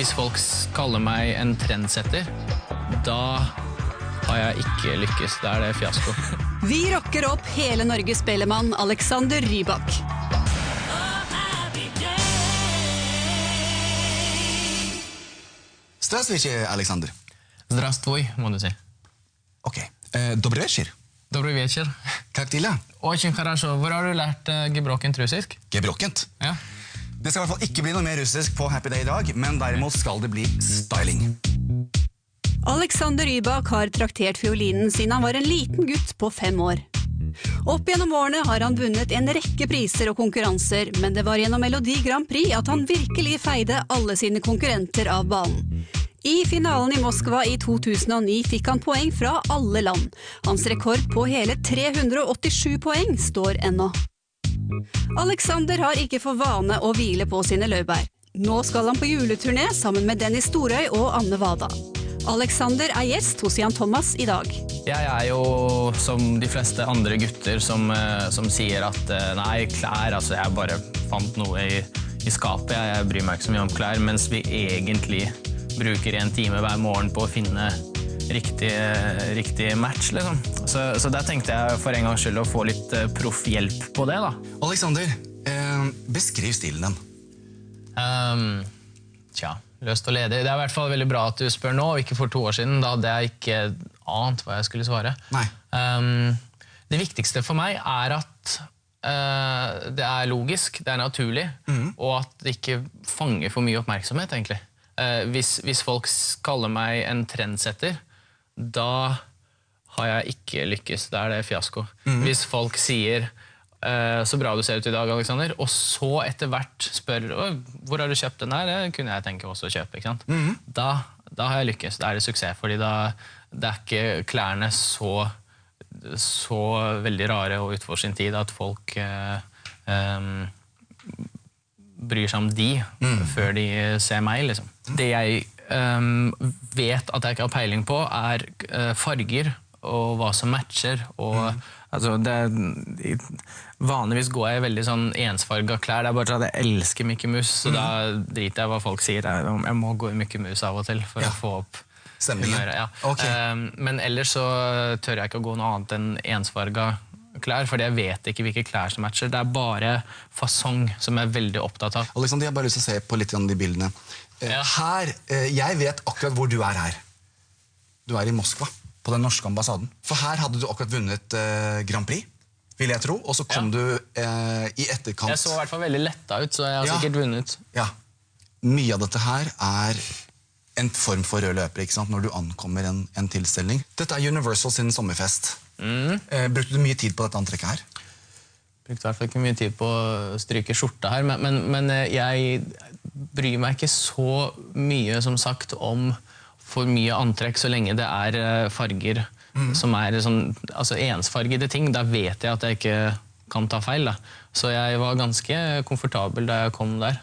Hvis folk kaller meg en trendsetter, da har jeg ikke lykkes. Da det fiasko. Vi rocker opp hele Norges spellemann Alexander Rybak. Здравствуйте, Александр. Здравствуй, må du si. Окей. Добрый вечер. Добрый вечер. Как дела? Очень хорошо. Hvor har du lært gebrokkent russisk? Gebrokkent. Ja. Det skal i hvert fall ikke bli noe mer russisk på Happy Day i dag, men derimot skal det bli styling. Alexander Rybak har traktert fiolinen siden han var en liten gutt på 5 år. Opp gjennom årene har han vunnet en rekke priser og konkurranser, men det var gjennom Melodi Grand Prix at han virkelig feide alle sine konkurrenter av banen. I finalen i Moskva i 2009 fikk han poeng fra alle land. Hans rekord på hele 387 poeng står ennå. Alexander har ikke for vane å hvile på sine laurbær. Nå skal han på juleturné sammen med Dennis Storøy og Anne Vada. Alexander er gjest hos Jan Thomas i dag. Jeg er jo som de fleste andre gutter som sier at nei, klær, altså jeg bare fant noe i skapet, jeg bryr meg ikke så mye om klær, mens vi egentlig bruker 1 time hver morgen på å finne riktig match, liksom. Så der tenkte jeg for en gangs skyld å få litt proff hjelp på det, da. Alexander, beskriv stilen din. Tja, løst og ledig. Det er i hvert fall veldig bra at du spør nå, og ikke for 2 år siden. Da hadde jeg ikke ant hva jeg skulle svare. Nei. Det viktigste for meg er at det er logisk, det er naturlig, og at det ikke fanger for mye oppmerksomhet, egentlig. Hvis folk kaller meg en trendsetter, da har jeg ikke lykkes, da det fiasko. Hvis folk sier så bra du ser ut i dag, Alexander, og så etter hvert spør hvor har du kjøpt den her? Det kunne jeg tenke også å kjøpe, ikke sant? Da har jeg lykkes, da det suksess, fordi det er ikke klærne så veldig rare og utenfor sin tid at folk bryr seg om de før de ser meg, liksom. Det jeg vet at jeg ikke har peiling på er farger og hva som matcher, og altså, vanligvis går jeg i veldig sånn ensfarget klær, det er bare sånn at jeg elsker Mickey Mouse, så da driter jeg hva folk sier, jeg må gå i Mickey Mouse av og til for å få opp stemningen. Ja. Okay. Men ellers så tør jeg ikke å gå noe annet enn ensfarget klær, fordi jeg vet ikke hvilke klær som matcher. Det er bare fasong som jeg er veldig opptatt av. Alexander, jeg har bare lyst til å se på litt av de bildene. Her, jeg vet akkurat hvor du er her. Du er i Moskva, på den norske ambassaden. For her hadde du akkurat vunnet Grand Prix, vil jeg tro, og så kom du i etterkant. Jeg så i hvert fall veldig letta ut, så jeg har sikkert vunnet. Ja, mye av dette her er en form for rød løper, ikke sant, når du ankommer en tilstelning. Dette er Universal sin sommerfest. Brukte du mye tid på dette antrekket her? Brukte i hvert fall ikke mye tid på å stryke skjorta her, men jeg bryr meg ikke så mye, som sagt, om for mye antrekk, så lenge det er farger som er sånn, altså ensfargede ting. Da vet jeg at jeg ikke kan ta feil, da. Så jeg var ganske komfortabel da jeg kom der.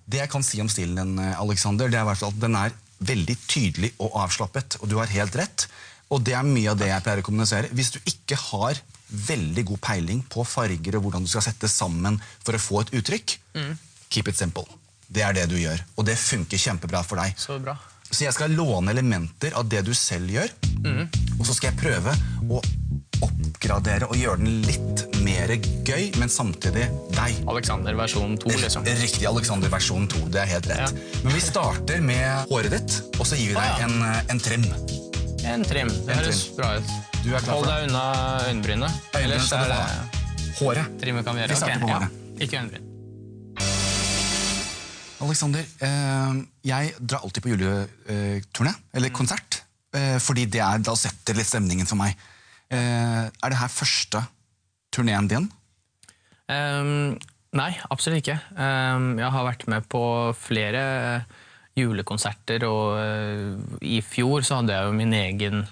Det jeg kan si om stilen din, Alexander, det er i hvert fall at den er veldig tydelig og avslappet, og du har helt rett. Og det er mye av det jeg pleier å kommunisere. Hvis du ikke har veldig god peiling på farger og hvordan du skal sette sammen for å få et uttrykk, keep it simple. Det er det du gjør, og det funker kjempebra for deg. Så bra. Så jeg skal låne elementer av det du selv gjør, og så skal jeg prøve å oppgradere og gjøre den litt mer gøy, men samtidig deg. Alexander versjon 2, liksom. Riktig, Alexander versjon 2, det er helt rett. Men vi starter med håret ditt, og så gir vi deg en trim. En trim, det høres bra ut. Du er klar for det? Hold deg unna øynebrynet. Ellers er det håret. Trimmet kan vi gjøre. Vi starter på håret. Ikke øyenbryn. Alexander, jeg drar alltid på juleturné, eller konsert, fordi da setter litt stemningen for meg. Er det her første turneen din? Nei, absolutt ikke. Jeg har vært med på flere julekonserter, og i fjor så hadde jeg jo min egen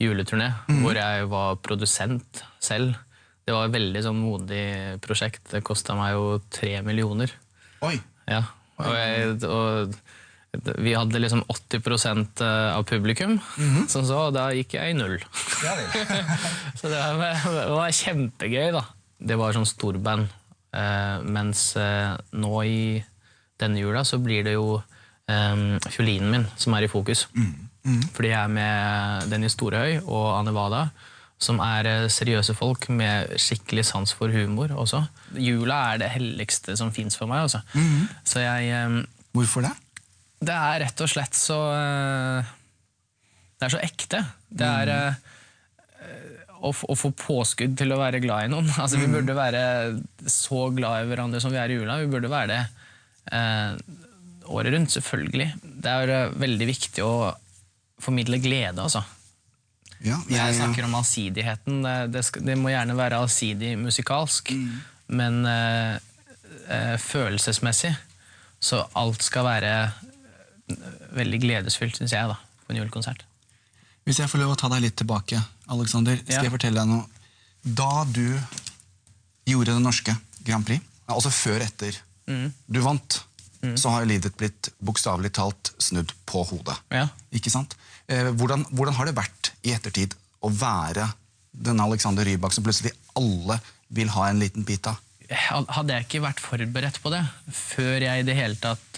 juleturné, hvor jeg var produsent selv. Det var et veldig sånn modig prosjekt. Det kostet meg jo 3 millioner. Oi! Ja, og vi hadde liksom 80% av publikum, som så, og da gikk jeg i 0. Ja, så det var kjempegøy, da. Det var sånn storband, mens nå i denne jula så blir det jo fiolinen min som i fokus. Fordi jeg med Dennis Storehøy og Anne Wada, som seriøse folk med skikkelig sans for humor også. Jula det helligste som finnes for meg, altså. Så jeg... Hvorfor det? Det rett og slett så... Det så ekte. Det å få påskudd til å være glad i noen. Altså, vi burde være så glad i hverandre som vi i jula. Vi burde være det året rundt, selvfølgelig. Det veldig viktig å formidle glede, altså. Ja, jeg snakker om allsidigheten. Det må gjerne være allsidig musikalsk, men følelsesmessig. Så alt skal være veldig gledesfylt, synes jeg, da, på en julekonsert. Hvis jeg får lov å ta deg litt tilbake, Alexander, skal jeg fortelle deg noe. Da du gjorde det norske Grand Prix, altså før etter du vant, så har livet blitt bokstavelig talt snudd på hodet. Ja. Ikke sant? Hvordan har det vært i ettertid å være denne Alexander Rybak som plutselig alle vil ha en liten bit av? Hadde jeg ikke vært forberedt på det før jeg i det hele tatt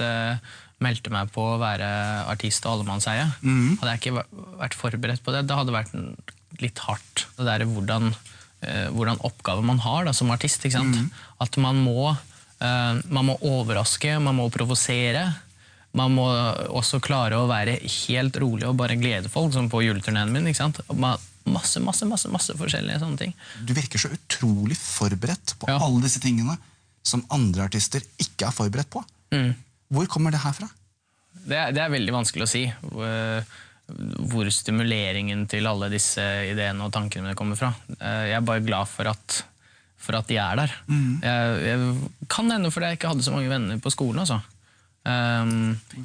meldte meg på å være artist og allemannseie, hadde jeg ikke vært forberedt på det. Det hadde vært litt hardt. Det hvordan oppgave man har da, som artist, ikke sant? At man må overraske, man må provosere, man må også klare å være helt rolig og bare glede folk, som på juleturneen min, ikke sant? Masse forskjellige sånne ting. Du virker så utrolig forberedt på alle disse tingene som andre artister ikke forberedt på. Hvor kommer det her fra? Det veldig vanskelig å si. Hvor stimuleringen til alle disse ideene og tankene kommer fra. Jeg bare glad for at de der. Jeg kan hende fordi jeg ikke hadde så mange venner på skolen, altså.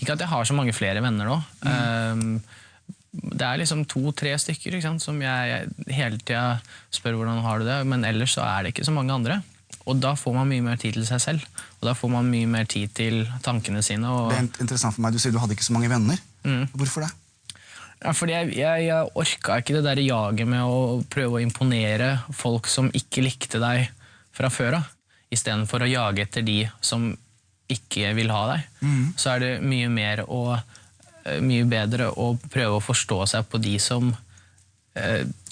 Ikke at jeg har så mange flere venner nå. Det liksom 2-3 stykker, ikke sant, som jeg hele tiden spør hvordan har du det, men ellers så det ikke så mange andre. Og da får man mye mer tid til seg selv, og da får man mye mer tid til tankene sine. Og... Det interessant for meg, du sier du hadde ikke så mange venner. Hvorfor det? Ja, fordi jeg orket ikke det der jaget med å prøve å imponere folk som ikke likte deg fra før av, i stedet for å jage etter de som ikke vil ha deg. Så det mye bedre å prøve å forstå seg på de som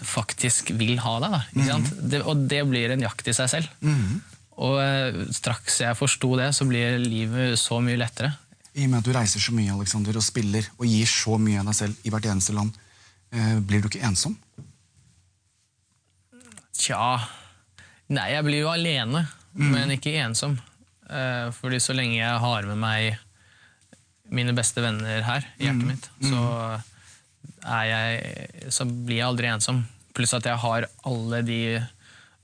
faktisk vil ha deg, da, ikke sant? Og det blir en jakt i seg selv. Og straks jeg forstod det, så blir livet så mye lettere. I og med at du reiser så mye, Alexander, og spiller og gir så mye av deg selv i hvert eneste land, blir du ikke ensom? Tja, nei, jeg blir jo alene, men ikke ensom. Fordi så lenge jeg har med meg mine beste venner her i hjertet mitt, så blir jeg aldri ensom. Pluss at jeg har alle de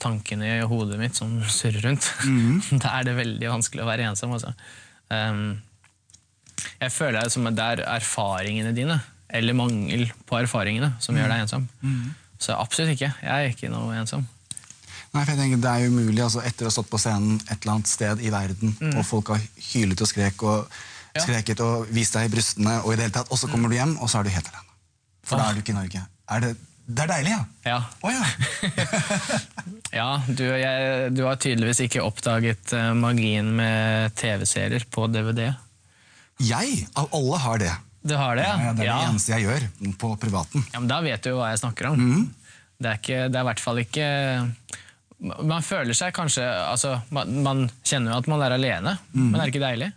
tankene i hodet mitt som surrer rundt. Da det veldig vanskelig å være ensom, altså. Jeg føler det som at det erfaringene dine, eller mangel på erfaringene, som gjør deg ensom. Så absolutt ikke. Jeg ikke noe ensom. Nei, for jeg tenker det jo umulig, altså, etter å ha stått på scenen et eller annet sted i verden, og folk har hylet og skreket og vist deg i brystene, og i det hele tatt, og så kommer du hjem, og så du helt alene. For da du ikke i Norge. Det deilig, ja? Ja. Ja. Ja, du har tydeligvis ikke oppdaget magien med TV-serier på DVD. Jeg, av alle, har det. Du har det, ja? Ja, det det eneste jeg gjør på privaten. Ja, men da vet du jo hva jeg snakker om. Det i hvert fall ikke... Man føler seg kanskje... Altså, man kjenner jo at man alene, men det ikke deilig?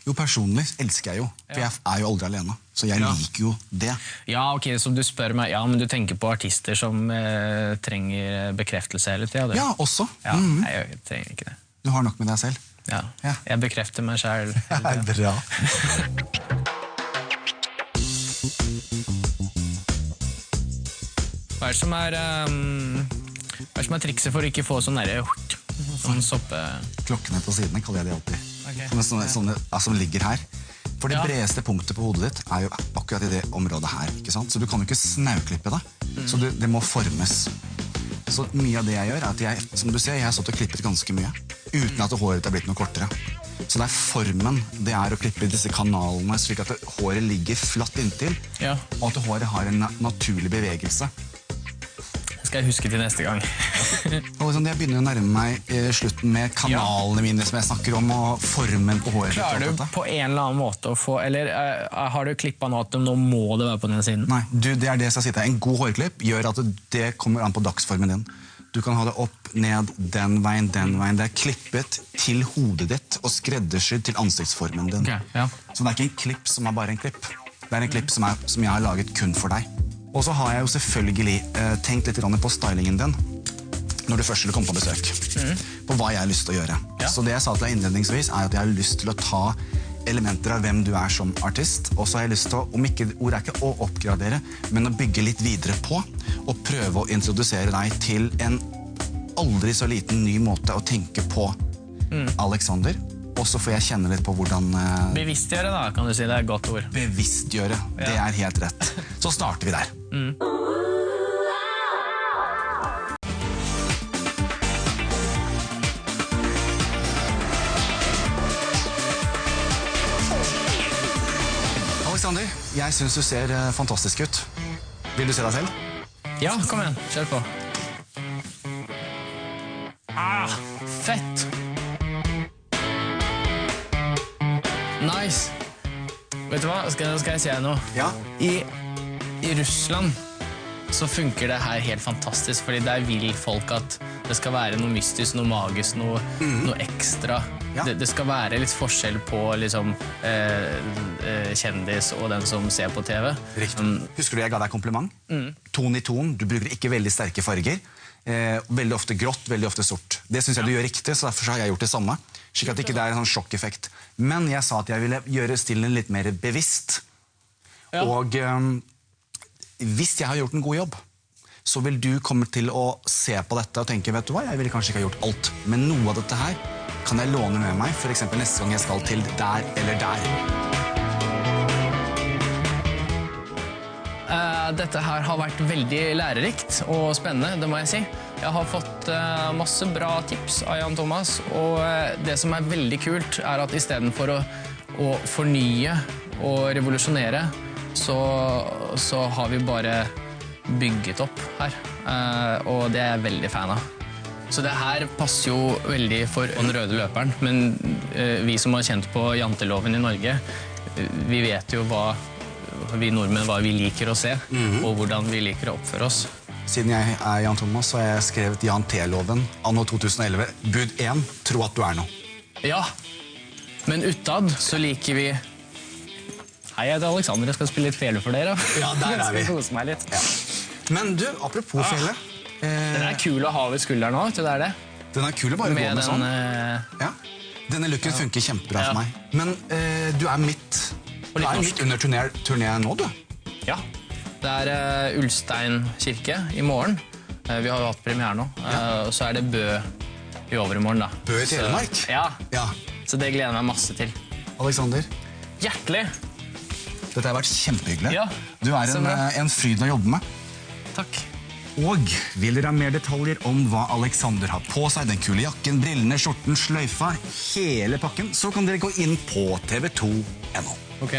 Jo, personlig elsker jeg jo, for jeg jo aldri alene. Så jeg liker jo det. Ja, ok, så du spør meg, men du tenker på artister som trenger bekreftelse hele tiden? Ja, også. Ja, jeg trenger ikke det. Du har nok med deg selv. Ja, jeg bekrefter meg selv. Bra. Hva som trikset for å ikke få sånn soppe... Klokkene på sidene kaller jeg det alltid. Sånne som ligger her. For det bredeste punktet på hodet ditt jo akkurat i det området her, ikke sant? Så du kan jo ikke snauklippe det, så det må formes. Så mye av det jeg gjør at jeg, som du ser, jeg har stått og klippet ganske mye, uten at håret blitt noe kortere. Så det formen, det å klippe disse kanalene, slik at håret ligger flatt inntil, og at håret har en naturlig bevegelse. skal jeg huske til neste gang. Alexander, jeg begynner å nærme meg slutten med kanalene mine som jeg snakker om, og formen på håret. Klarer du på en eller annen måte å få, eller har du klippet nå at nå må det være på den siden? Nei, det er det jeg skal si til deg. En god hårklipp gjør at det kommer an på dagsformen din. Du kan ha det opp, ned, den veien. Det er klippet til hodet ditt og skreddersydd til ansiktsformen din. Okay, ja. Så det er ikke en klipp som er bare en klipp. Det er en klipp som jeg har laget kun for deg. Og så har jeg jo selvfølgelig tenkt litt på stylingen din når du først skulle komme på besøk. På hva jeg har lyst til å gjøre. Ja. Så det jeg sa til deg innledningsvis er at jeg har lyst til å ta elementer av hvem du er som artist, og så har jeg lyst til å, om ikke, ordet er ikke å oppgradere, men å bygge litt videre på, og prøve å introdusere deg til en aldri så liten ny måte å tenke på Alexander, og så får jeg kjenne litt på hvordan... Bevisstgjøre da, kan du si, det er et godt ord. Bevisstgjøre, det er helt rett. Så starter vi der. Alexander, jeg synes du ser fantastisk ut. Vil du se deg selv? Ja, kom igjen, kjør på. Fett! Nice! Vet du hva, skal jeg si deg noe? Ja. I Russland så funker det her helt fantastisk, fordi der vil folk at det skal være noe mystisk, noe magisk, noe ekstra. Ja. Det skal være litt forskjell på liksom, kjendis og den som ser på TV. Riktig. Husker du jeg ga deg kompliment? Ton i ton, du bruker ikke veldig sterke farger. Veldig ofte grått, veldig ofte sort. Det synes jeg du gjør riktig, så derfor har jeg gjort det samme. Slik at det ikke er en sånn sjokkeffekt. Men jeg sa at jeg ville gjøre stilen litt mer bevisst. Ja. Og hvis jeg har gjort en god jobb, så vil du komme til å se på dette og tenke, vet du hva, jeg ville kanskje ikke ha gjort alt. Men noe av dette her kan jeg låne med meg, for eksempel neste gang jeg skal til der eller der. Dette her har vært veldig lærerikt og spennende, det må jeg si. Jeg har fått masse bra tips av Jan Thomas, og det som er veldig kult er at i stedet for å fornye og revolusjonere, så har vi bare bygget opp her, og det er jeg veldig fan av. Så det her passer jo veldig for den røde løperen, men vi som har kjent på janteloven i Norge, vi vet jo vi nordmenn hva vi liker å se, og hvordan vi liker å oppføre oss. Siden jeg er Jan Thomas, så har jeg skrevet Jan T-loven, anno 2011, bud 1, tro at du er noe. Ja, men utad så liker vi... Hei, jeg heter Alexander, jeg skal spille litt fele for dere. Ja, der er vi. Jeg skal kose meg litt. Ja. Men du, apropos fele... Den er kul å ha ved skulderen nå, det er det. Den er kul å bare gå med sånn. Ja. Denne looken funker kjempebra for meg. Men du er midt under turné nå, du? Ja. Det er Ulstein kirke i morgen. Vi har jo hatt premiere nå. Og så er det Bø i overmorgen, da. Bø i Telemark? Ja. Ja. Så det gleder jeg meg masse til. Alexander? Hjertelig! Dette har vært kjempehyggelig. Ja, du er en fryd å jobbe med. Takk. Og vil dere ha mer detaljer om hva Alexander har på seg, den kule jakken, brillene, skjorten, sløyfa, hele pakken, så kan dere gå inn på tv2.no. Ok.